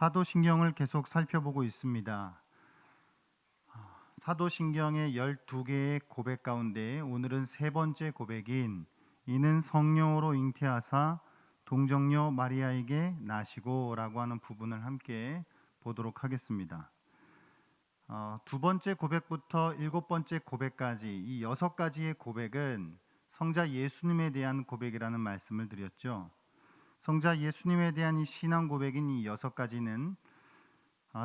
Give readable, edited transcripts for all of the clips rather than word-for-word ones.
사도신경을 계속 살펴보고 있습니다. 사도신경의 12개의 고백 가운데 오늘은 세 번째 고백인 이는 성령으로 잉태하사 동정녀 마리아에게 나시고 라고 하는 부분을 함께 보도록 하겠습니다. 두 번째 고백부터 일곱 번째 고백까지 이 6가지의 고백은 성자 예수님에 대한 고백이라는 말씀을 드렸죠. 성자 예수님에 대한 이 신앙 고백인 이 6가지는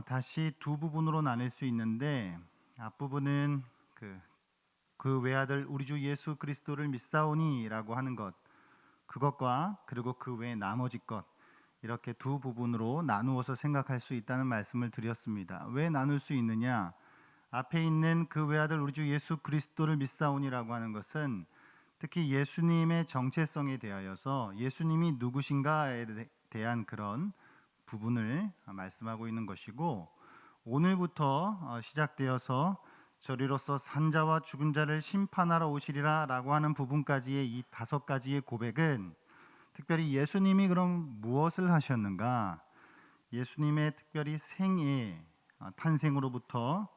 다시 두 부분으로 나눌 수 있는데, 앞부분은 그 외아들 우리 주 예수 그리스도를 믿사오니 라고 하는 것, 그것과 그리고 그 외 나머지 것, 이렇게 두 부분으로 나누어서 생각할 수 있다는 말씀을 드렸습니다. 왜 나눌 수 있느냐? 앞에 있는 그 외아들 우리 주 예수 그리스도를 믿사오니라고 하는 것은 특히 예수님의 정체성에 대하여서 예수님이 누구신가에 대한 그런 부분을 말씀하고 있는 것이고, 오늘부터 시작되어서 저리로서 산자와 죽은 자를 심판하러 오시리라 라고 하는 부분까지의 이 5가지의 고백은 특별히 예수님이 그럼 무엇을 하셨는가, 예수님의 특별히 생애, 탄생으로부터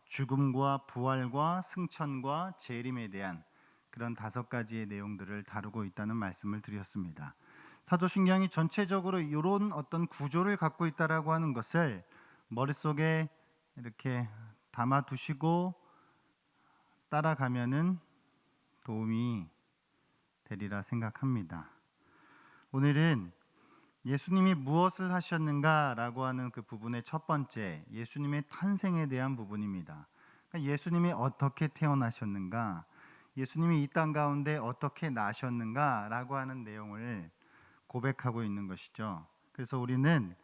죽음과 부활과 승천과 재림에 대한 그런 5가지의 내용들을 다루고 있다는 말씀을 드렸습니다. 사도신경이 전체적으로 이런 어떤 구조를 갖고 있다라고 하는 것을 머릿속에 이렇게 담아 두시고 따라가면은 도움이 되리라 생각합니다. 오늘은 예수님이 무엇을 하셨는가라고 하는 그 부분의 첫 번째, 예수님의 탄생에 대한 부분입니다. 그러니까 예수님이 어떻게 태어나셨는가, 예수님이 이 땅 가운데 어떻게 나셨는가라고 하는 내용을 고백하고 있는 것이죠. 그래서 우리는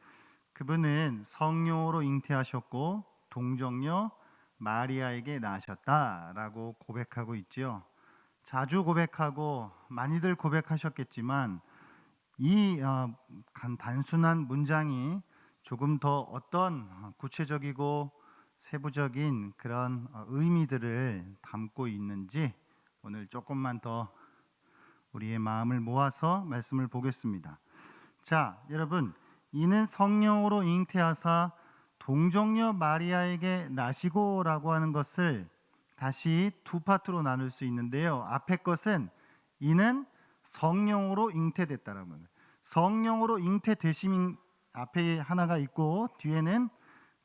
그분은 성령으로 잉태하셨고 동정녀 마리아에게 나셨다라고 고백하고 있지요. 자주 고백하고 많이들 고백하셨겠지만 이 단순한 문장이 조금 더 어떤 구체적이고 세부적인 그런 의미들을 담고 있는지 오늘 조금만 더 우리의 마음을 모아서 말씀을 보겠습니다. 자, 여러분, 이는 성령으로 잉태하사 동정녀 마리아에게 나시고 라고 하는 것을 다시 두 파트로 나눌 수 있는데요. 앞에 것은 이는 성령으로 잉태됐다라는 거예요. 성령으로 잉태되심 앞에 하나가 있고 뒤에는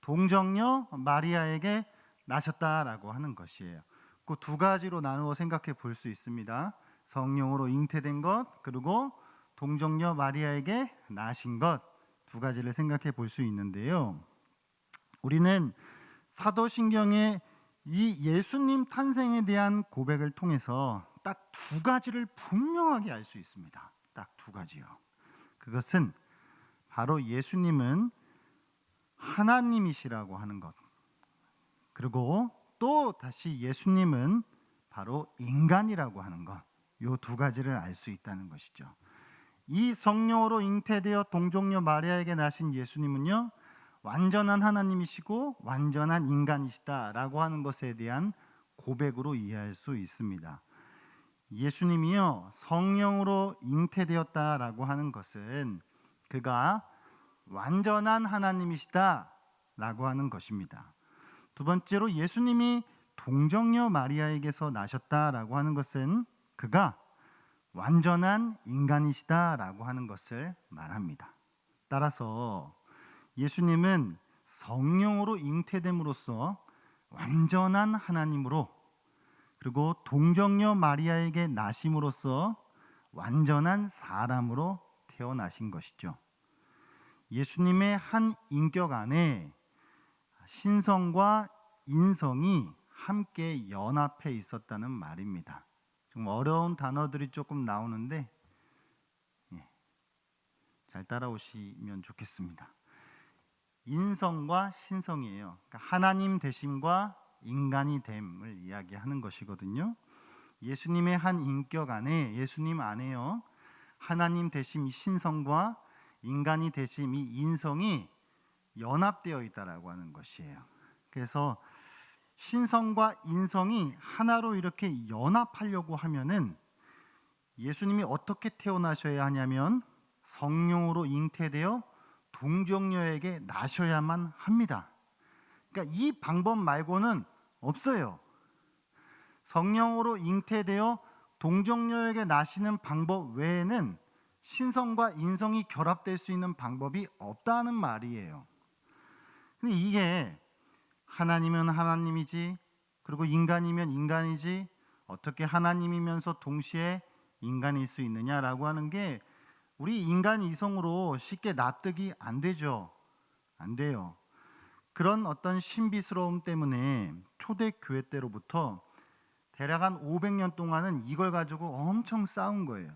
동정녀 마리아에게 나셨다라고 하는 것이에요. 그 두 가지로 나누어 생각해 볼 수 있습니다. 성령으로 잉태된 것, 그리고 동정녀 마리아에게 나신 것, 두 가지를 생각해 볼 수 있는데요. 우리는 사도신경의 이 예수님 탄생에 대한 고백을 통해서 딱 두 가지를 분명하게 알 수 있습니다. 딱 두 가지요. 그것은 바로 예수님은 하나님이시라고 하는 것, 그리고 또 다시 예수님은 바로 인간이라고 하는 것, 이 두 가지를 알 수 있다는 것이죠. 이 성령으로 잉태되어 동정녀 마리아에게 나신 예수님은요, 완전한 하나님이시고 완전한 인간이시다라고 하는 것에 대한 고백으로 이해할 수 있습니다. 예수님이요, 성령으로 잉태되었다라고 하는 것은 그가 완전한 하나님이시다라고 하는 것입니다. 두 번째로 예수님이 동정녀 마리아에게서 나셨다라고 하는 것은 그가 완전한 인간이시다라고 하는 것을 말합니다. 따라서 예수님은 성령으로 잉태됨으로써 완전한 하나님으로, 그리고 동정녀 마리아에게 나심으로써 완전한 사람으로 태어나신 것이죠. 예수님의 한 인격 안에 신성과 인성이 함께 연합해 있었다는 말입니다. 좀 어려운 단어들이 조금 나오는데 잘 따라오시면 좋겠습니다. 인성과 신성이에요. 그러니까 하나님 되심과 인간이 됨을 이야기하는 것이거든요. 예수님의 한 인격 안에, 예수님 안에요, 하나님 되심 이 신성과 인간이 되심 이 인성이 연합되어 있다라고 하는 것이에요. 그래서 신성과 인성이 하나로 이렇게 연합하려고 하면은 예수님이 어떻게 태어나셔야 하냐면 성령으로 잉태되어 동정녀에게 나셔야만 합니다. 그러니까 이 방법 말고는 없어요. 성령으로 잉태되어 동정녀에게 나시는 방법 외에는 신성과 인성이 결합될 수 있는 방법이 없다는 말이에요. 근데 이게 하나님은 하나님이지, 그리고 인간이면 인간이지, 어떻게 하나님이면서 동시에 인간일 수 있느냐라고 하는 게 우리 인간 이성으로 쉽게 납득이 안 되죠. 안 돼요. 그런 어떤 신비스러움 때문에 초대교회 때로부터 대략 한 500년 동안은 이걸 가지고 엄청 싸운 거예요.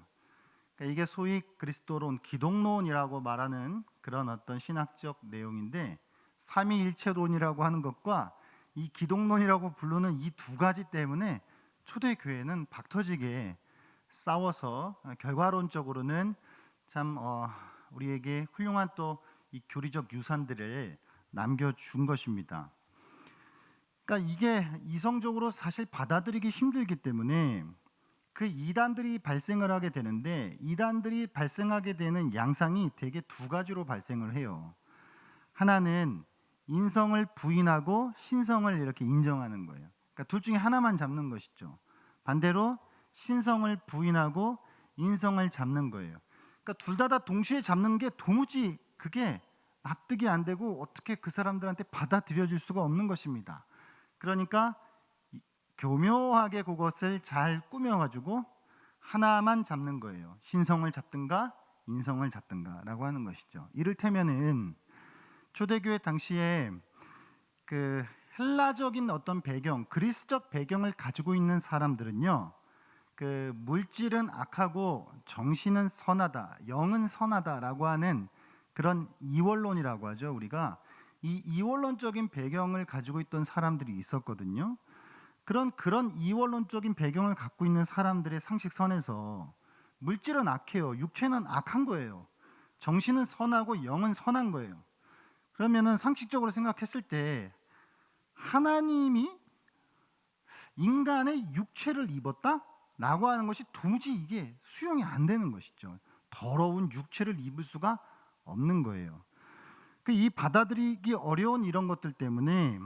그러니까 이게 소위 그리스도론, 기독론이라고 말하는 그런 어떤 신학적 내용인데, 삼위일체론이라고 하는 것과 이 기독론이라고 부르는 이 두 가지 때문에 초대교회는 박터지게 싸워서 결과론적으로는 참 우리에게 훌륭한 또 이 교리적 유산들을 남겨준 것입니다. 그러니까 이게 이성적으로 사실 받아들이기 힘들기 때문에 그 이단들이 발생을 하게 되는데, 이단들이 발생하게 되는 양상이 대개 두 가지로 발생을 해요. 하나는 인성을 부인하고 신성을 이렇게 인정하는 거예요. 그러니까 둘 중에 하나만 잡는 것이죠. 반대로 신성을 부인하고 인성을 잡는 거예요. 그러니까 둘 다 동시에 잡는 게 도무지 그게 납득이 안 되고 어떻게 그 사람들한테 받아들여질 수가 없는 것입니다. 그러니까 교묘하게 그것을 잘 꾸며가지고 하나만 잡는 거예요. 신성을 잡든가 인성을 잡든가라고 하는 것이죠. 이를테면은 초대교회 당시에 그 헬라적인 어떤 배경, 그리스적 배경을 가지고 있는 사람들은요, 그 물질은 악하고 정신은 선하다, 영은 선하다라고 하는 그런 이원론이라고 하죠. 우리가 이 이원론적인 배경을 가지고 있던 사람들이 있었거든요. 그런 이원론적인 배경을 갖고 있는 사람들의 상식선에서 물질은 악해요. 육체는 악한 거예요. 정신은 선하고 영은 선한 거예요. 그러면은 상식적으로 생각했을 때 하나님이 인간의 육체를 입었다? 라고 하는 것이 도무지 이게 수용이 안 되는 것이죠. 더러운 육체를 입을 수가 없는 거예요. 이 받아들이기 어려운 이런 것들 때문에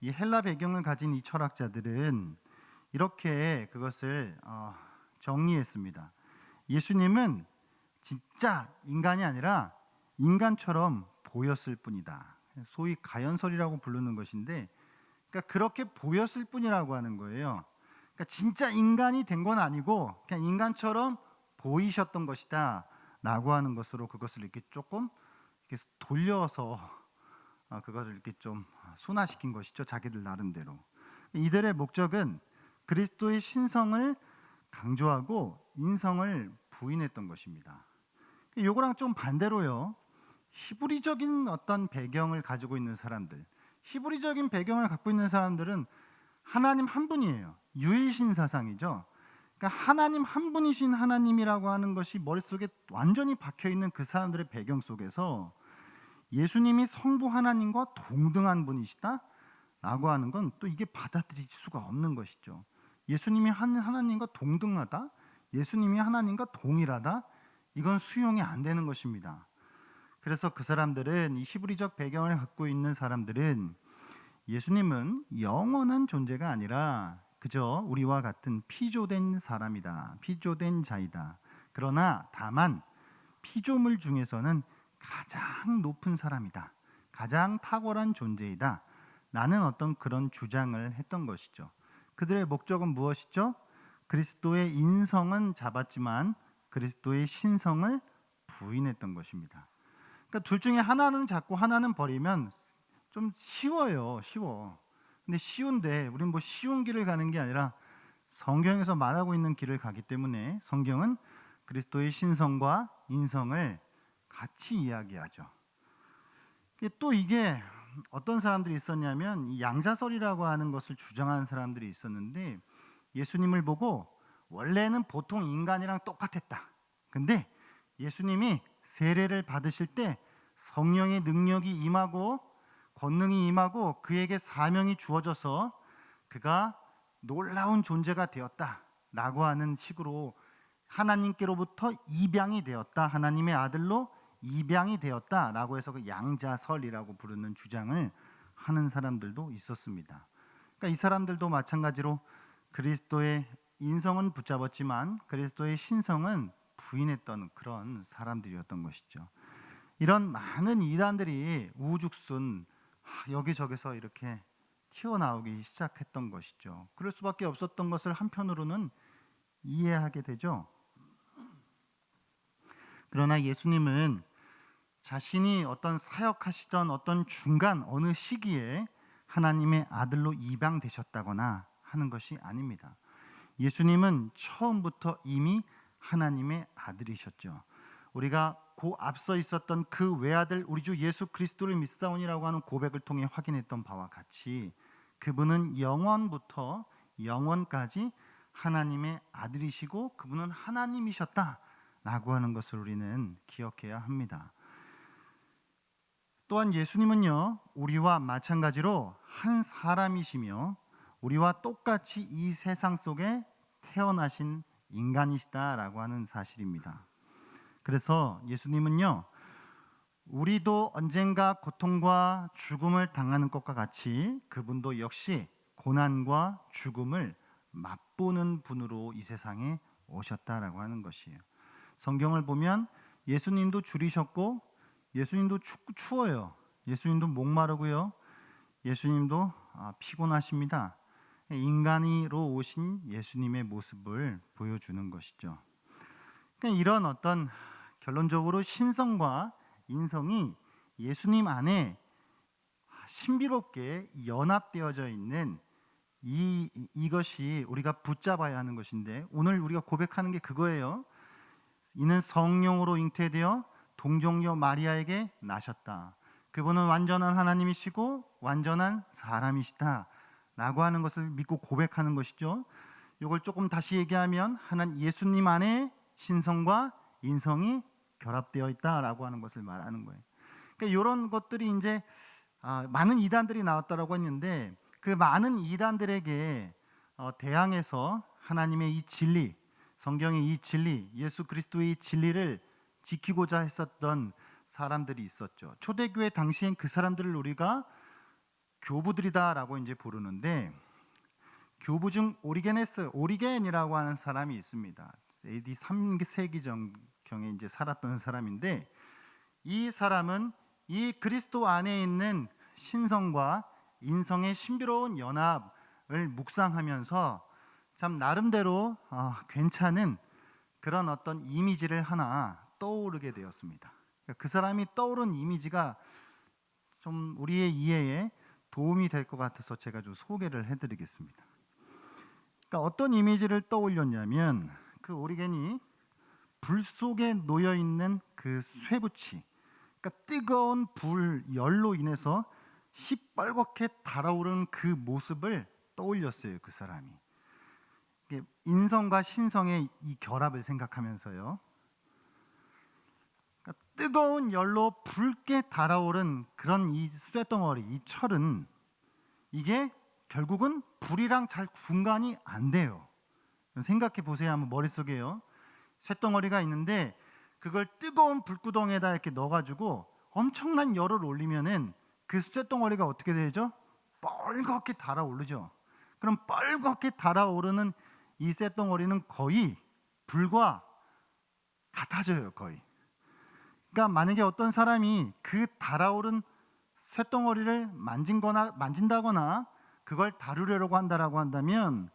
이 헬라 배경을 가진 이 철학자들은 이렇게 그것을 정리했습니다. 예수님은 진짜 인간이 아니라 인간처럼 보였을 뿐이다. 소위 가연설이라고 부르는 것인데, 그러니까 그렇게 보였을 뿐이라고 하는 거예요. 그러니까 진짜 인간이 된 건 아니고 그냥 인간처럼 보이셨던 것이다 라고 하는 것으로 그것을 이렇게 조금 이렇게 돌려서 그것을 이렇게 좀 순화시킨 것이죠. 자기들 나름대로. 이들의 목적은 그리스도의 신성을 강조하고 인성을 부인했던 것입니다. 요거랑 좀 반대로요, 히브리적인 어떤 배경을 가지고 있는 사람들, 히브리적인 배경을 갖고 있는 사람들은 하나님 한 분이에요. 유일신 사상이죠. 그러니까 하나님 한 분이신 하나님이라고 하는 것이 머릿속에 완전히 박혀있는 그 사람들의 배경 속에서 예수님이 성부 하나님과 동등한 분이시다 라고 하는 건 또 이게 받아들일 수가 없는 것이죠. 예수님이 하나님과 동등하다, 예수님이 하나님과 동일하다, 이건 수용이 안 되는 것입니다. 그래서 그 사람들은, 이 히브리적 배경을 갖고 있는 사람들은 예수님은 영원한 존재가 아니라 그저 우리와 같은 피조된 사람이다, 피조된 자이다. 그러나 다만 피조물 중에서는 가장 높은 사람이다, 가장 탁월한 존재이다 라는 어떤 그런 주장을 했던 것이죠. 그들의 목적은 무엇이죠? 그리스도의 인성은 잡았지만 그리스도의 신성을 부인했던 것입니다. 그러니까 둘 중에 하나는 잡고 하나는 버리면 좀 쉬워요. 쉬워. 근데 쉬운데 우리는 뭐 쉬운 길을 가는 게 아니라 성경에서 말하고 있는 길을 가기 때문에 성경은 그리스도의 신성과 인성을 같이 이야기하죠. 또 이게 어떤 사람들이 있었냐면, 이 양자설이라고 하는 것을 주장하는 사람들이 있었는데, 예수님을 보고 원래는 보통 인간이랑 똑같았다. 근데 예수님이 세례를 받으실 때 성령의 능력이 임하고 권능이 임하고 그에게 사명이 주어져서 그가 놀라운 존재가 되었다라고 하는 식으로 하나님께로부터 입양이 되었다, 하나님의 아들로 입양이 되었다라고 해서 그 양자설이라고 부르는 주장을 하는 사람들도 있었습니다. 그러니까 이 사람들도 마찬가지로 그리스도의 인성은 붙잡았지만 그리스도의 신성은 부인했던 그런 사람들이었던 것이죠. 이런 많은 이단들이 우후죽순 여기저기서 이렇게 튀어나오기 시작했던 것이죠. 그럴 수밖에 없었던 것을 한편으로는 이해하게 되죠. 그러나 예수님은 자신이 어떤 사역하시던 어떤 중간 어느 시기에 하나님의 아들로 입양되셨다거나 하는 것이 아닙니다. 예수님은 처음부터 이미 하나님의 아들이셨죠. 우리가 그 앞서 있었던 그 외아들 우리 주 예수 그리스도를 믿사오니라고 하는 고백을 통해 확인했던 바와 같이 그분은 영원부터 영원까지 하나님의 아들이시고 그분은 하나님이셨다라고 하는 것을 우리는 기억해야 합니다. 또한 예수님은요, 우리와 마찬가지로 한 사람이시며 우리와 똑같이 이 세상 속에 태어나신 인간이시다라고 하는 사실입니다. 그래서 예수님은요, 우리도 언젠가 고통과 죽음을 당하는 것과 같이 그분도 역시 고난과 죽음을 맛보는 분으로 이 세상에 오셨다라고 하는 것이에요. 성경을 보면 예수님도 줄이셨고 예수님도 추워요. 예수님도 목마르고요. 예수님도 피곤하십니다. 인간으로 오신 예수님의 모습을 보여주는 것이죠. 그러니까 이런 어떤 결론적으로 신성과 인성이 예수님 안에 신비롭게 연합되어져 있는 이것이 우리가 붙잡아야 하는 것인데 오늘 우리가 고백하는 게 그거예요. 이는 성령으로 잉태되어 동정녀 마리아에게 나셨다. 그분은 완전한 하나님이시고 완전한 사람이시다 라고 하는 것을 믿고 고백하는 것이죠. 이걸 조금 다시 얘기하면 예수님 안에 신성과 인성이 결합되어 있다라고 하는 것을 말하는 거예요. 그러니까 이런 것들이 이제 많은 이단들이 나왔다라고 했는데 그 많은 이단들에게 대항해서 하나님의 이 진리, 성경의 이 진리, 예수 그리스도의 이 진리를 지키고자 했었던 사람들이 있었죠. 초대교회 당시엔 그 사람들을 우리가 교부들이다라고 이제 부르는데 교부 중 오리겐이라고 하는 사람이 있습니다. AD 3세기 전경에 이제 살았던 사람인데 이 사람은 이 그리스도 안에 있는 신성과 인성의 신비로운 연합을 묵상하면서 참 나름대로 괜찮은 그런 어떤 이미지를 하나 떠오르게 되었습니다. 그 사람이 떠오른 이미지가 좀 우리의 이해에 도움이 될 것 같아서 제가 좀 소개를 해드리겠습니다. 그러니까 어떤 이미지를 떠올렸냐면 그 오리겐이 불 속에 놓여 있는 그 쇠붙이, 그러니까 뜨거운 불 열로 인해서 시뻘겋게 달아오르는 그 모습을 떠올렸어요. 그 사람이 인성과 신성의 이 결합을 생각하면서요. 그러니까 뜨거운 열로 붉게 달아오른 그런 이 쇳덩어리, 이 철은 이게 결국은 불이랑 잘 분간이 안 돼요. 생각해 보세요. 한번 머릿속에요. 쇳덩어리가 있는데 그걸 뜨거운 불구덩이에다 이렇게 넣어가지고 엄청난 열을 올리면은 그 쇳덩어리가 어떻게 되죠? 뻘겋게 달아오르죠. 그럼 뻘겋게 달아오르는 이 쇳덩어리는 거의 불과 같아져요. 거의. 그러니까 만약에 어떤 사람이 그 달아오른 쇳덩어리를 만진다거나 그걸 다루려고 한다라고 한다면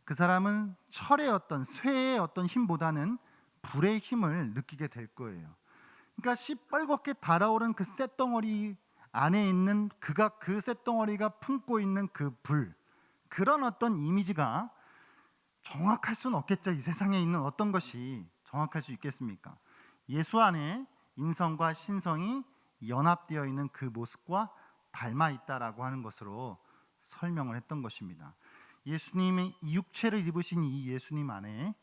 그 사람은 철의 어떤 쇠의 어떤 힘보다는 불의 힘을 느끼게 될 거예요. 그러니까 시뻘겋게 달아오른 그 쇳덩어리 안에 있는 그 쇳덩어리가 품고 있는 그 불, 그런 어떤 이미지가 정확할 수는 없겠죠. 이 세상에 있는 어떤 것이 정확할 수 있겠습니까? 예수 안에 인성과 신성이 연합되어 있는 그 모습과 닮아 있다라고 하는 것으로 설명을 했던 것입니다. 예수님의 육체를 입으신 이 예수님 안에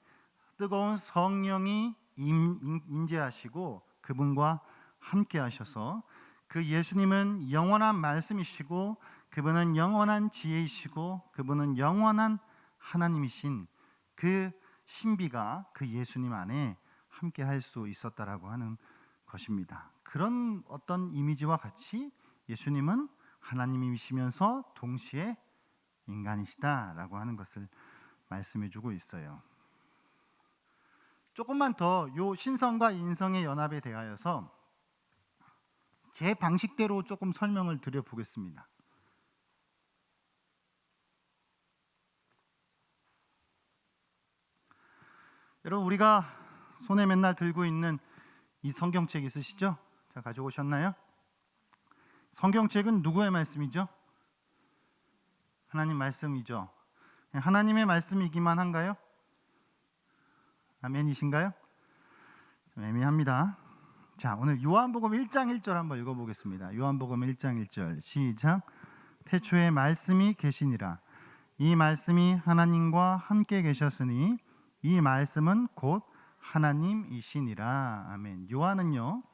뜨거운 성령이 임재하시고 그분과 함께 하셔서 그 예수님은 영원한 말씀이시고 그분은 영원한 지혜이시고 그분은 영원한 하나님이신 그 신비가 그 예수님 안에 함께 할 수 있었다라고 하는 것입니다. 그런 어떤 이미지와 같이 예수님은 하나님이시면서 동시에 인간이시다라고 하는 것을 말씀해 주고 있어요. 조금만 더 요 신성과 인성의 연합에 대하여서 제 방식대로 조금 설명을 드려 보겠습니다. 여러분, 우리가 손에 맨날 들고 있는 이 성경책 있으시죠? 자, 가져오셨나요? 성경책은 누구의 말씀이죠? 하나님 말씀이죠. 하나님의 말씀이기만 한가요? 아멘이신가요? 좀 애매합니다. 자, 오늘 요한복음 1장 1절 한번 읽어보겠습니다. 요한복음 1장 1절 시작. 태초에 말씀이 계시니라. 이 말씀이 하나님과 함께 계셨으니 이 말씀은 곧 하나님이시니라. 아멘. 요한은요,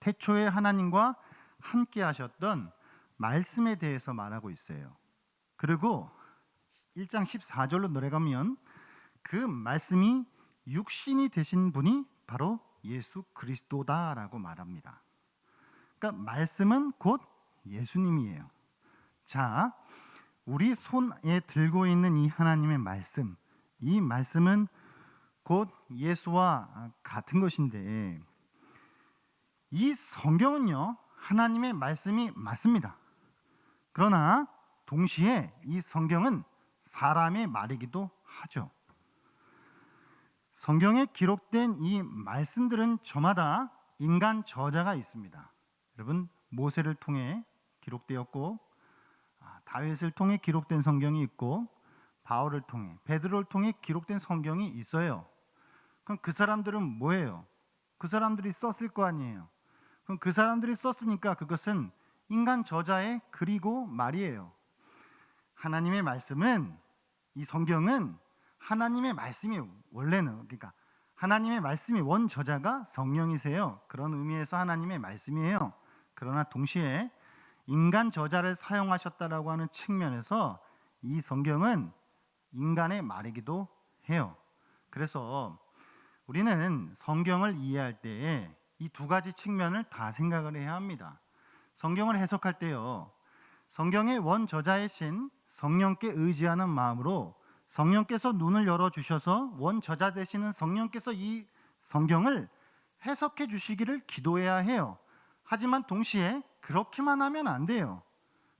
태초에 하나님과 함께 하셨던 말씀에 대해서 말하고 있어요. 그리고 1장 14절로 내려가면 그 말씀이 육신이 되신 분이 바로 예수 그리스도다라고 말합니다. 그러니까 말씀은 곧 예수님이에요. 자, 우리 손에 들고 있는 이 하나님의 말씀, 이 말씀은 곧 예수와 같은 것인데, 이 성경은요, 하나님의 말씀이 맞습니다. 그러나 동시에 이 성경은 사람의 말이기도 하죠. 성경에 기록된 이 말씀들은 저마다 인간 저자가 있습니다. 여러분, 모세를 통해 기록되었고, 다윗을 통해 기록된 성경이 있고, 바울을 통해, 베드로를 통해 기록된 성경이 있어요. 그럼 그 사람들은 뭐예요? 그 사람들이 썼을 거 아니에요. 그럼 그 사람들이 썼으니까 그것은 인간 저자의 글이고 말이에요. 하나님의 말씀은, 이 성경은 하나님의 말씀이 원래는, 그러니까 하나님의 말씀이 원 저자가 성령이세요. 그런 의미에서 하나님의 말씀이에요. 그러나 동시에 인간 저자를 사용하셨다라고 하는 측면에서 이 성경은 인간의 말이기도 해요. 그래서 우리는 성경을 이해할 때에 이 두 가지 측면을 다 생각을 해야 합니다. 성경을 해석할 때요, 성경의 원 저자이신 성령께 의지하는 마음으로 성령께서 눈을 열어주셔서 원 저자 되시는 성령께서 이 성경을 해석해 주시기를 기도해야 해요. 하지만 동시에 그렇게만 하면 안 돼요.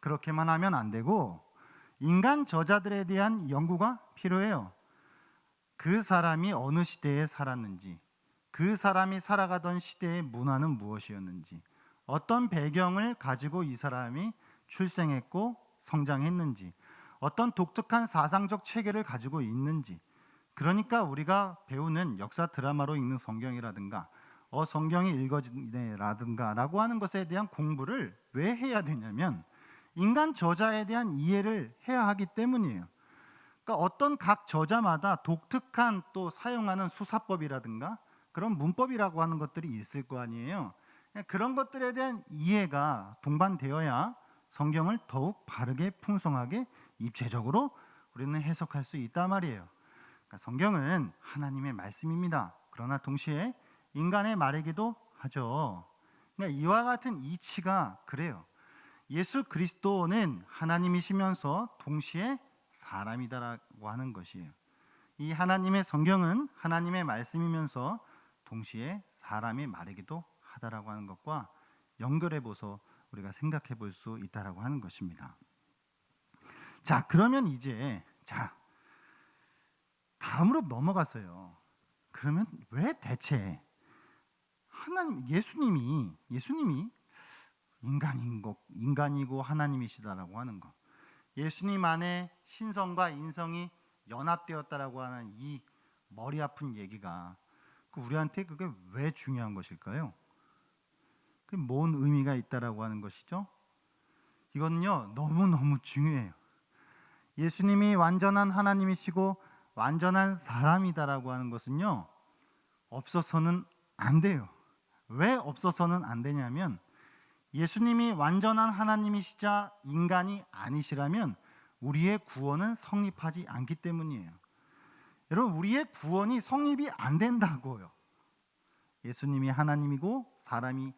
그렇게만 하면 안 되고 인간 저자들에 대한 연구가 필요해요. 그 사람이 어느 시대에 살았는지, 그 사람이 살아가던 시대의 문화는 무엇이었는지, 어떤 배경을 가지고 이 사람이 출생했고 성장했는지, 어떤 독특한 사상적 체계를 가지고 있는지, 그러니까 우리가 배우는 역사 드라마로 읽는 성경이라든가 성경이 읽어지네라든가 라고 하는 것에 대한 공부를 왜 해야 되냐면 인간 저자에 대한 이해를 해야 하기 때문이에요. 그러니까 어떤 각 저자마다 독특한 또 사용하는 수사법이라든가 그런 문법이라고 하는 것들이 있을 거 아니에요. 그런 것들에 대한 이해가 동반되어야 성경을 더욱 바르게 풍성하게 입체적으로 우리는 해석할 수 있단 말이에요. 그러니까 성경은 하나님의 말씀입니다. 그러나 동시에 인간의 말이기도 하죠. 그러니까 이와 같은 이치가 그래요. 예수 그리스도는 하나님이시면서 동시에 사람이다라고 하는 것이에요. 이 하나님의 성경은 하나님의 말씀이면서 동시에 사람의 말이기도 하다라고 하는 것과 연결해 보서 우리가 생각해 볼 수 있다라고 하는 것입니다. 자, 그러면 이제 다음으로 넘어갔어요. 그러면 왜 대체 예수님이 인간이고 하나님이시다라고 하는 것, 예수님 안에 신성과 인성이 연합되었다라고 하는 이 머리 아픈 얘기가 우리한테 그게 왜 중요한 것일까요? 그게 뭔 의미가 있다라고 하는 것이죠? 이거는요, 너무너무 중요해요. 예수님이 완전한 하나님이시고 완전한 사람이다라고 하는 것은요, 없어서는 안 돼요. 왜 없어서는 안 되냐면 예수님이 완전한 하나님이시자 인간이 아니시라면 우리의 구원은 성립하지 않기 때문이에요. 여러분, 우리의 구원이 성립이 안 된다고요. 예수님이 하나님이고 사람이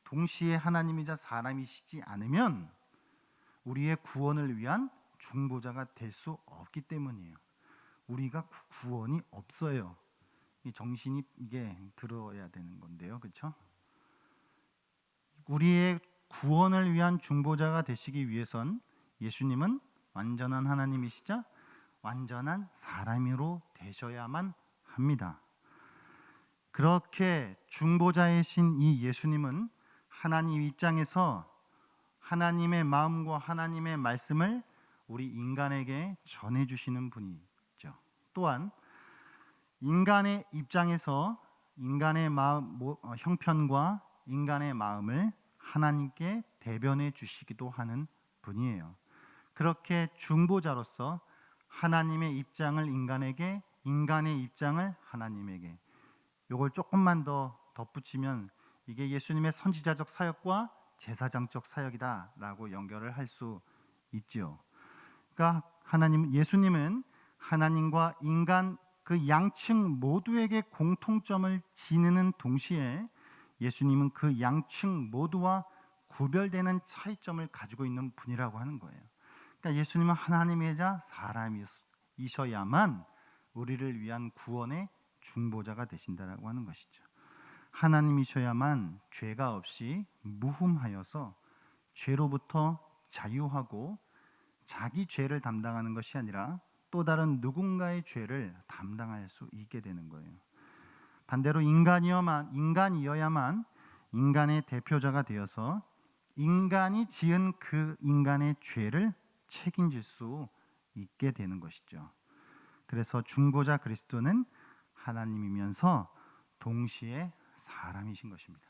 동시에 하나님이자 사람이시지 않으면 우리의 구원을 위한 중보자가 될 수 없기 때문이에요. 우리가 구원이 없어요. 이 정신이 이게 들어야 되는 건데요, 그렇죠? 우리의 구원을 위한 중보자가 되시기 위해선 예수님은 완전한 하나님이시자 완전한 사람으로 되셔야만 합니다. 그렇게 중보자이신 이 예수님은 하나님 입장에서 하나님의 마음과 하나님의 말씀을 우리 인간에게 전해주시는 분이죠. 또한 인간의 입장에서 인간의 마음, 형편과 인간의 마음을 하나님께 대변해 주시기도 하는 분이에요. 그렇게 중보자로서 하나님의 입장을 인간에게, 인간의 입장을 하나님에게, 이걸 조금만 더 덧붙이면 이게 예수님의 선지자적 사역과 제사장적 사역이다라고 연결을 할 수 있죠. 그러니까 예수님은 하나님과 인간 그 양측 모두에게 공통점을 지니는 동시에 예수님은 그 양측 모두와 구별되는 차이점을 가지고 있는 분이라고 하는 거예요. 그러니까 예수님은 하나님이자 사람이셔야만 우리를 위한 구원의 중보자가 되신다라고 하는 것이죠. 하나님이셔야만 죄가 없이 무흠하여서 죄로부터 자유하고 자기 죄를 담당하는 것이 아니라 또 다른 누군가의 죄를 담당할 수 있게 되는 거예요. 반대로 인간이어야만 인간의 대표자가 되어서 인간이 지은 그 인간의 죄를 책임질 수 있게 되는 것이죠. 그래서 중보자 그리스도는 하나님이면서 동시에 사람이신 것입니다.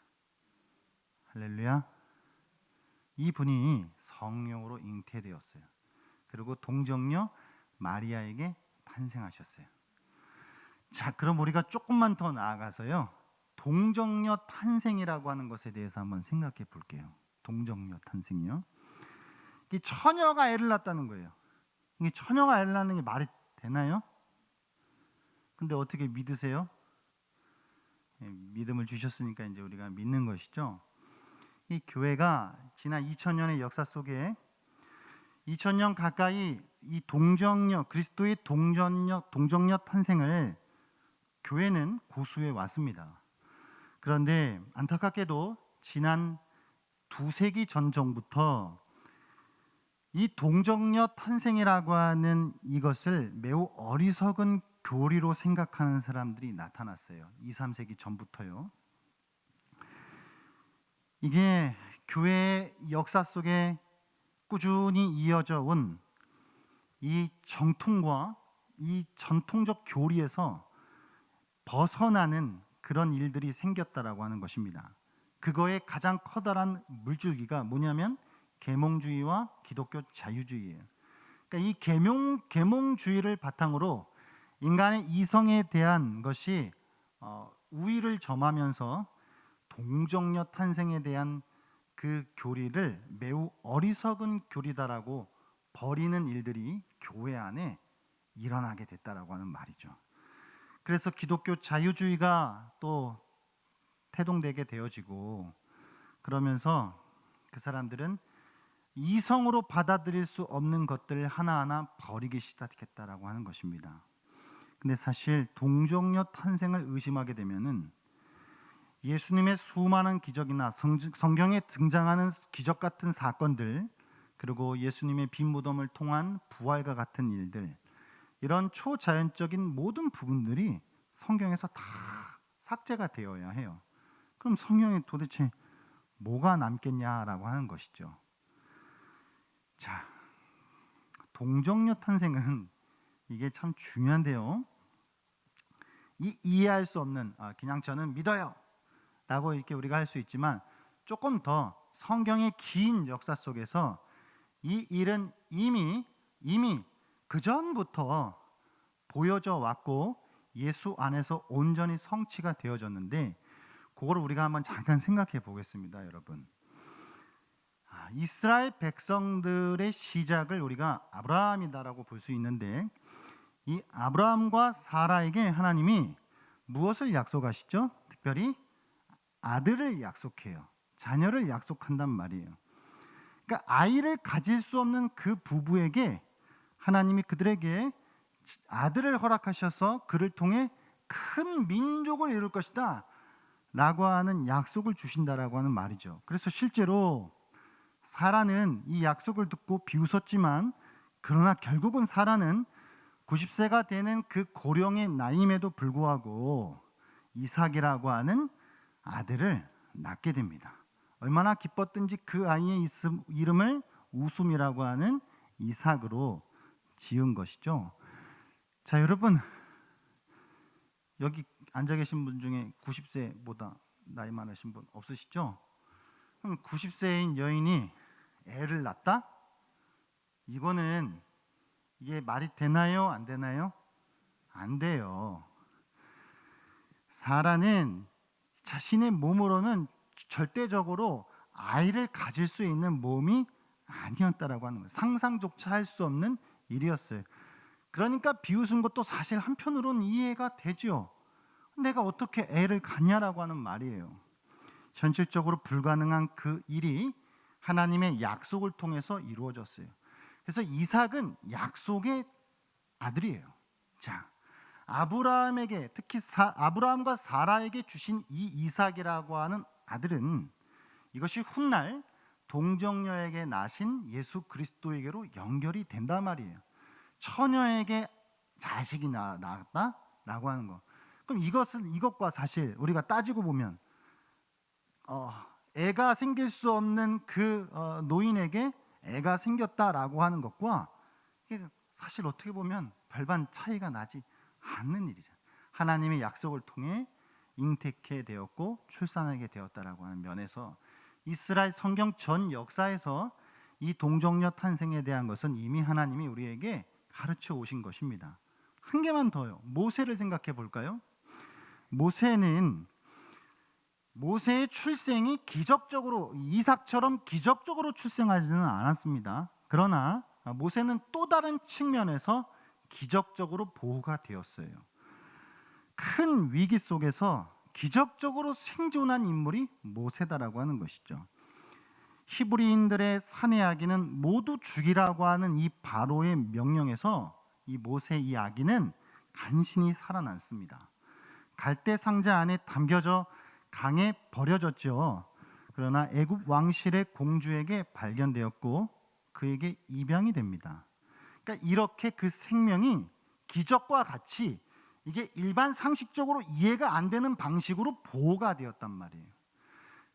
할렐루야. 이분이 성령으로 잉태되었어요. 그리고 동정녀 마리아에게 탄생하셨어요. 자, 그럼 우리가 조금만 더 나아가서요, 동정녀 탄생이라고 하는 것에 대해서 한번 생각해 볼게요. 동정녀 탄생이요. 이 처녀가 애를 낳았다는 거예요. 이게 처녀가 애를 낳는 게 말이 되나요? 근데 어떻게 믿으세요? 믿음을 주셨으니까 이제 우리가 믿는 것이죠. 이 교회가 지난 2000년의 역사 속에 2000년 가까이 이 동정녀, 그리스도의 동정녀 탄생을 교회는 고수해 왔습니다. 그런데 안타깝게도 지난 2세기 전부터 이 동정녀 탄생이라고 하는 이것을 매우 어리석은 교리로 생각하는 사람들이 나타났어요. 2, 3세기 전부터요. 이게 교회의 역사 속에 꾸준히 이어져 온 이 정통과 이 전통적 교리에서 벗어나는 그런 일들이 생겼다라고 하는 것입니다. 그거의 가장 커다란 물줄기가 뭐냐면 계몽주의와 기독교 자유주의예요. 그러니까 이 계몽주의를 바탕으로 인간의 이성에 대한 것이 우위를 점하면서 동정녀 탄생에 대한 그 교리를 매우 어리석은 교리다라고 버리는 일들이 교회 안에 일어나게 됐다라고 하는 말이죠. 그래서 기독교 자유주의가 또 태동되게 되어지고, 그러면서 그 사람들은 이성으로 받아들일 수 없는 것들을 하나하나 버리기 시작했다라고 하는 것입니다. 근데 사실 동정녀 탄생을 의심하게 되면은 예수님의 수많은 기적이나 성경에 등장하는 기적 같은 사건들, 그리고 예수님의 빈 무덤을 통한 부활과 같은 일들, 이런 초자연적인 모든 부분들이 성경에서 다 삭제가 되어야 해요. 그럼 성경에 도대체 뭐가 남겠냐라고 하는 것이죠. 자, 동정녀 탄생은 이게 참 중요한데요. 이해할 수 없는, 그냥 저는 믿어요 라고 이렇게 우리가 할 수 있지만, 조금 더 성경의 긴 역사 속에서 이 일은 이미 그 전부터 보여져 왔고 예수 안에서 온전히 성취가 되어졌는데, 그거를 우리가 한번 잠깐 생각해 보겠습니다, 여러분. 이스라엘 백성들의 시작을 우리가 아브라함이다라고 볼 수 있는데, 이 아브라함과 사라에게 하나님이 무엇을 약속하시죠? 특별히 아들을 약속해요. 자녀를 약속한단 말이에요. 그러니까 아이를 가질 수 없는 그 부부에게 하나님이 그들에게 아들을 허락하셔서 그를 통해 큰 민족을 이룰 것이다 라고 하는 약속을 주신다라고 하는 말이죠. 그래서 실제로 사라는 이 약속을 듣고 비웃었지만, 그러나 결국은 사라는 90세가 되는 그 고령의 나이임에도 불구하고 이삭이라고 하는 아들을 낳게 됩니다. 얼마나 기뻤든지 그 아이의 이름을 웃음이라고 하는 이삭으로 지은 것이죠. 자, 여러분, 여기 앉아 계신 분 중에 90세보다 나이 많으신 분 없으시죠? 그럼 90세인 여인이 애를 낳았다? 이거는 이게 말이 되나요? 안 되나요? 안 돼요. 사라는 자신의 몸으로는 절대적으로 아이를 가질 수 있는 몸이 아니었다라고 하는 거예요. 상상조차 할 수 없는 일이었어요. 그러니까 비웃은 것도 사실 한편으로는 이해가 되죠. 내가 어떻게 애를 갖냐라고 하는 말이에요. 현실적으로 불가능한 그 일이 하나님의 약속을 통해서 이루어졌어요. 그래서 이삭은 약속의 아들이에요. 자, 아브라함에게, 특히 아브라함과 사라에게 주신 이 이삭이라고 하는 아들은 이것이 훗날 동정녀에게 나신 예수 그리스도에게로 연결이 된단 말이에요. 처녀에게 자식이 낳았다라고 하는 거. 그럼 이것과 사실 우리가 따지고 보면 애가 생길 수 없는 그 노인에게 애가 생겼다라고 하는 것과 이게 사실 어떻게 보면 별반 차이가 나지 않는 일이죠. 하나님의 약속을 통해 잉태케 되었고 출산하게 되었다라고 하는 면에서 이스라엘 성경 전 역사에서 이 동정녀 탄생에 대한 것은 이미 하나님이 우리에게 가르쳐 오신 것입니다. 한 개만 더요. 모세를 생각해 볼까요? 모세의 출생이 기적적으로, 이삭처럼 기적적으로 출생하지는 않았습니다. 그러나 모세는 또 다른 측면에서 기적적으로 보호가 되었어요. 큰 위기 속에서 기적적으로 생존한 인물이 모세다라고 하는 것이죠. 히브리인들의 사내 아기는 모두 죽이라고 하는 이 바로의 명령에서 이 모세 이 아기는 간신히 살아났습니다. 갈대 상자 안에 담겨져 강에 버려졌죠. 그러나 애굽 왕실의 공주에게 발견되었고 그에게 입양이 됩니다. 그러니까 이렇게 그 생명이 기적과 같이 이게 일반 상식적으로 이해가 안 되는 방식으로 보호가 되었단 말이에요.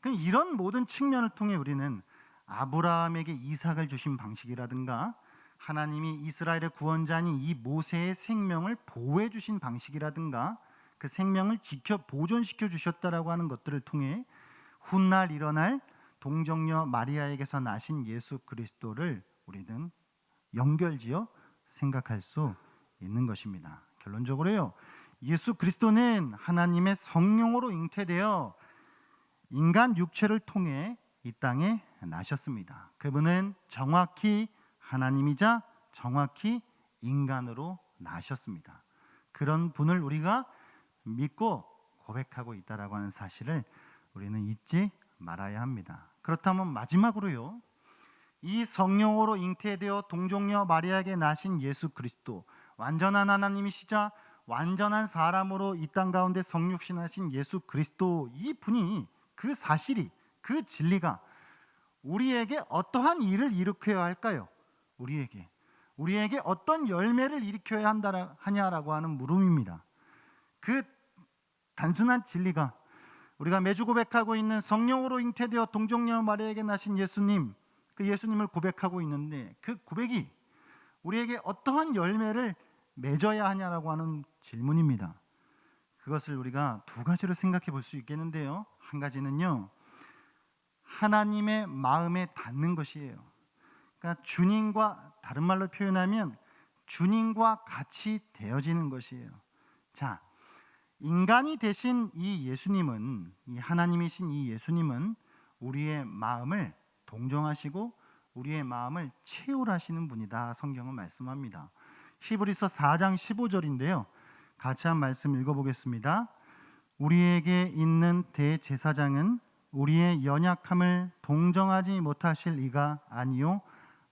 그럼 이런 모든 측면을 통해 우리는 아브라함에게 이삭을 주신 방식이라든가 하나님이 이스라엘의 구원자인 이 모세의 생명을 보호해 주신 방식이라든가 그 생명을 보존시켜 주셨다라고 하는 것들을 통해 훗날 일어날 동정녀 마리아에게서 나신 예수 그리스도를 우리는 연결지어 생각할 수 있는 것입니다. 결론적으로요, 예수 그리스도는 하나님의 성령으로 잉태되어 인간 육체를 통해 이 땅에 나셨습니다. 그분은 정확히 하나님이자 정확히 인간으로 나셨습니다. 그런 분을 우리가 믿고 고백하고 있다라고 하는 사실을 우리는 잊지 말아야 합니다. 그렇다면 마지막으로요, 이 성령으로 잉태되어 동정녀 마리아에게 나신 예수 그리스도, 완전한 하나님이시자 완전한 사람으로 이 땅 가운데 성육신하신 예수 그리스도, 이 분이, 그 사실이, 그 진리가 우리에게 어떠한 일을 일으켜야 할까요? 우리에게 어떤 열매를 일으켜야 하냐라고 하는 물음입니다. 그 단순한 진리가 우리가 매주 고백하고 있는 성령으로 잉태되어 동정녀 마리아에게 나신 예수님, 그 예수님을 고백하고 있는데 그 고백이 우리에게 어떠한 열매를 맺어야 하냐라고 하는 질문입니다. 그것을 우리가 두 가지로 생각해 볼 수 있겠는데요. 한 가지는요, 하나님의 마음에 닿는 것이에요. 그러니까 주님과, 다른 말로 표현하면 주님과 같이 되어지는 것이에요. 자, 인간이 되신 이 예수님은, 이 하나님이신 이 예수님은 우리의 마음을 동정하시고 우리의 마음을 채울하시는 분이다, 성경은 말씀합니다. 히브리서 4장 15절인데요. 같이 한 말씀 읽어보겠습니다. 우리에게 있는 대제사장은 우리의 연약함을 동정하지 못하실 이가 아니요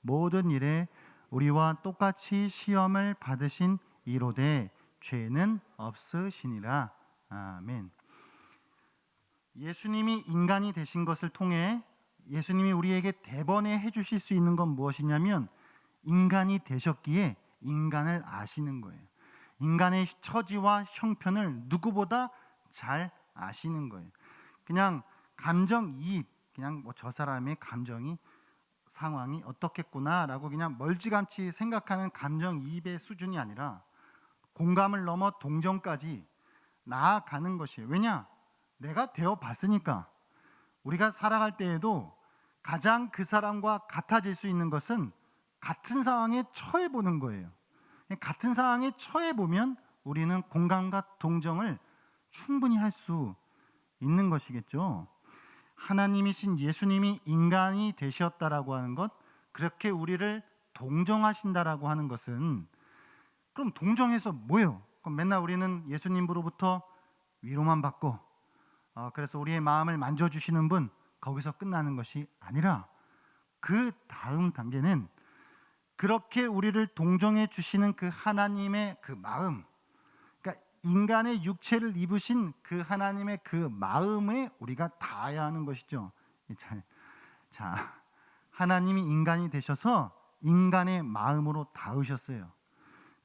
모든 일에 우리와 똑같이 시험을 받으신 이로되 죄는 없으시니라. 아멘. 예수님이 인간이 되신 것을 통해 예수님이 우리에게 대번에 해주실 수 있는 건 무엇이냐면 인간이 되셨기에 인간을 아시는 거예요. 인간의 처지와 형편을 누구보다 잘 아시는 거예요. 그냥 감정이입, 그냥 뭐 저 사람의 감정이 상황이 어떻겠구나라고 그냥 멀찌감치 생각하는 감정이입의 수준이 아니라 공감을 넘어 동정까지 나아가는 것이에요. 왜냐? 내가 되어 봤으니까. 우리가 살아갈 때에도 가장 그 사람과 같아질 수 있는 것은 같은 상황에 처해 보는 거예요. 같은 상황에 처해 보면 우리는 공감과 동정을 충분히 할 수 있는 것이겠죠. 하나님이신 예수님이 인간이 되셨다라고 하는 것, 그렇게 우리를 동정하신다라고 하는 것은 그럼 동정해서 뭐예요? 그럼 맨날 우리는 예수님으로부터 위로만 받고 그래서 우리의 마음을 만져주시는 분, 거기서 끝나는 것이 아니라 그 다음 단계는 그렇게 우리를 동정해 주시는 그 하나님의 그 마음, 그러니까 인간의 육체를 입으신 그 하나님의 그 마음에 우리가 닿아야 하는 것이죠. 자, 하나님이 인간이 되셔서 인간의 마음으로 닿으셨어요.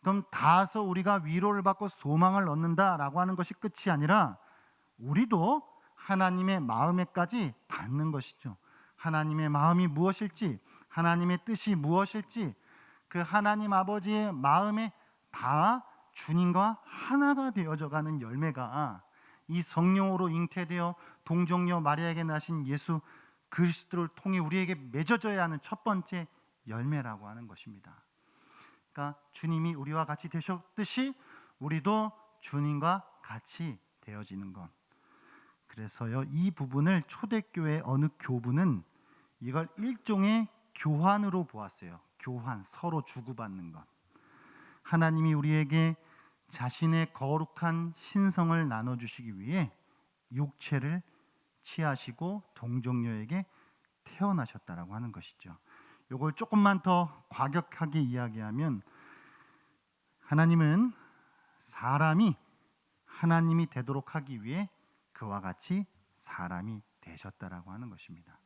그럼 닿아서 우리가 위로를 받고 소망을 얻는다라고 하는 것이 끝이 아니라 우리도 하나님의 마음에까지 닿는 것이죠. 하나님의 마음이 무엇일지, 하나님의 뜻이 무엇일지 그 하나님 아버지의 마음에 닿아 주님과 하나가 되어져 가는 열매가 이 성령으로 잉태되어 동정녀 마리아에게 나신 예수 그리스도를 통해 우리에게 맺어져야 하는 첫 번째 열매라고 하는 것입니다. 그러니까 주님이 우리와 같이 되셨듯이 우리도 주님과 같이 되어지는 것. 그래서요, 이 부분을 초대교회 어느 교부는 이걸 일종의 교환으로 보았어요. 교환, 서로 주고받는 것. 하나님이 우리에게 자신의 거룩한 신성을 나눠주시기 위해 육체를 취하시고 동정녀에게 태어나셨다라고 하는 것이죠. 이걸 조금만 더 과격하게 이야기하면 하나님은 사람이 하나님이 되도록 하기 위해 그와 같이 사람이 되셨다라고 하는 것입니다.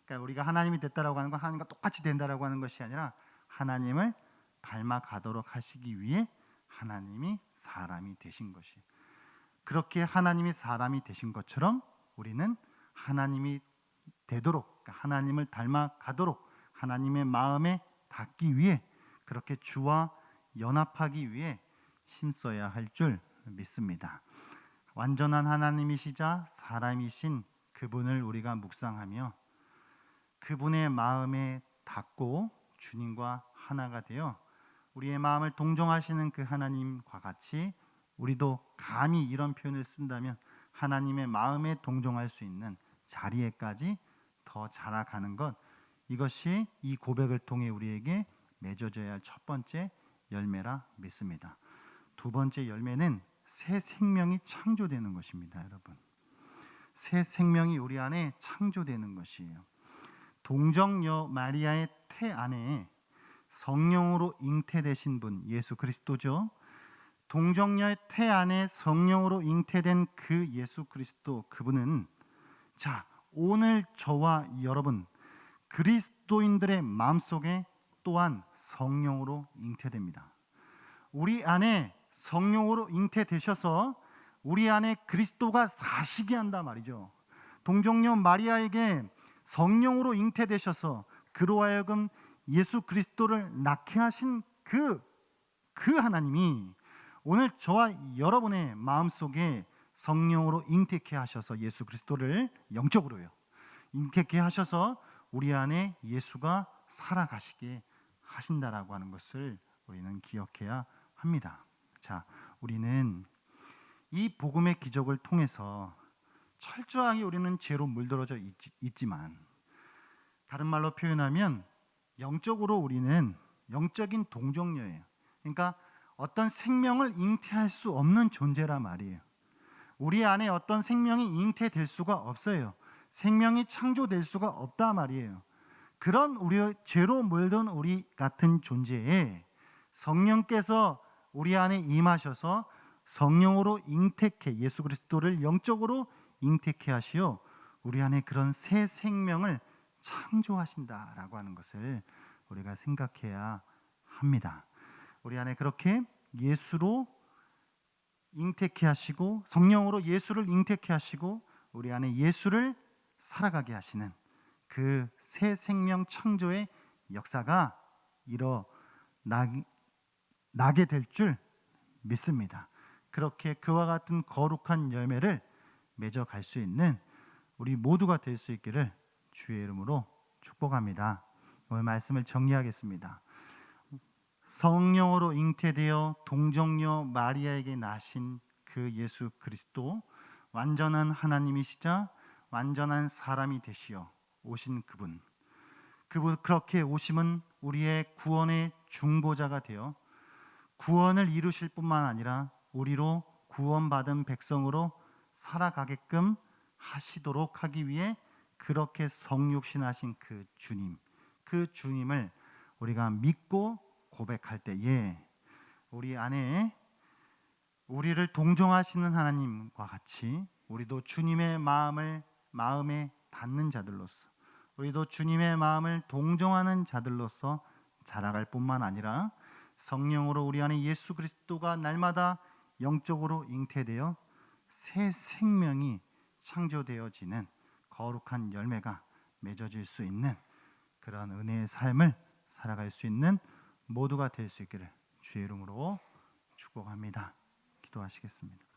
그러니까 우리가 하나님이 됐다라고 하는 건 하나님과 똑같이 된다라고 하는 것이 아니라 하나님을 닮아가도록 하시기 위해 하나님이 사람이 되신 것이. 그렇게 하나님이 사람이 되신 것처럼 우리는 하나님이 되도록, 하나님을 닮아가도록 하나님의 마음에 닿기 위해 그렇게 주와 연합하기 위해 힘써야 할 줄 믿습니다. 완전한 하나님이시자 사람이신 그분을 우리가 묵상하며 그분의 마음에 닿고 주님과 하나가 되어 우리의 마음을 동정하시는 그 하나님과 같이 우리도 감히 이런 표현을 쓴다면 하나님의 마음에 동정할 수 있는 자리에까지 더 자라가는 것, 이것이 이 고백을 통해 우리에게 맺어져야 할 첫 번째 열매라 믿습니다. 두 번째 열매는 새 생명이 창조되는 것입니다. 여러분, 새 생명이 우리 안에 창조되는 것이에요. 동정녀 마리아의 태 안에 성령으로 잉태되신 분 예수 그리스도죠. 동정녀의 태 안에 성령으로 잉태된 그 예수 그리스도, 그분은 자 오늘 저와 여러분 그리스도인들의 마음속에 또한 성령으로 잉태됩니다. 우리 안에 성령으로 잉태되셔서 우리 안에 그리스도가 사시게 한다 말이죠. 동정녀 마리아에게 성령으로 잉태되셔서 그로 하여금 예수 그리스도를 낳게 하신 그 하나님이 오늘 저와 여러분의 마음속에 성령으로 잉태케 하셔서 예수 그리스도를 영적으로요 잉태케 하셔서 우리 안에 예수가 살아가시게 하신다라고 하는 것을 우리는 기억해야 합니다. 자, 우리는 이 복음의 기적을 통해서 철저하게 우리는 죄로 물들어져 있지만 다른 말로 표현하면 영적으로 우리는 영적인 동정녀예요. 그러니까 어떤 생명을 잉태할 수 없는 존재란 말이에요. 우리 안에 어떤 생명이 잉태될 수가 없어요. 생명이 창조될 수가 없다 말이에요. 그런 우리 죄로 물든 우리 같은 존재에 성령께서 우리 안에 임하셔서 성령으로 잉태케, 예수 그리스도를 영적으로 잉태케 하시어 우리 안에 그런 새 생명을 창조하신다라고 하는 것을 우리가 생각해야 합니다. 우리 안에 그렇게 예수로 잉태케 하시고 성령으로 예수를 잉태케 하시고 우리 안에 예수를 살아가게 하시는 그 새 생명 창조의 역사가 일어나게 될 줄 믿습니다. 그렇게 그와 같은 거룩한 열매를 맺어갈 수 있는 우리 모두가 될 수 있기를 주의 이름으로 축복합니다. 오늘 말씀을 정리하겠습니다. 성령으로 잉태되어 동정녀 마리아에게 나신 그 예수 그리스도, 완전한 하나님이시자 완전한 사람이 되시어 오신 그분 그렇게 오심은 우리의 구원의 중보자가 되어 구원을 이루실 뿐만 아니라 우리로 구원받은 백성으로 살아가게끔 하시도록 하기 위해 그렇게 성육신하신 그 주님을 우리가 믿고 고백할 때에 우리 안에 우리를 동정하시는 하나님과 같이 우리도 주님의 마음에 닿는 자들로서, 우리도 주님의 마음을 동정하는 자들로서 자라갈 뿐만 아니라 성령으로 우리 안에 예수 그리스도가 날마다 영적으로 잉태되어 새 생명이 창조되어지는 거룩한 열매가 맺어질 수 있는 그런 은혜의 삶을 살아갈 수 있는 모두가 될 수 있기를 주의 이름으로 축복합니다. 기도하시겠습니다.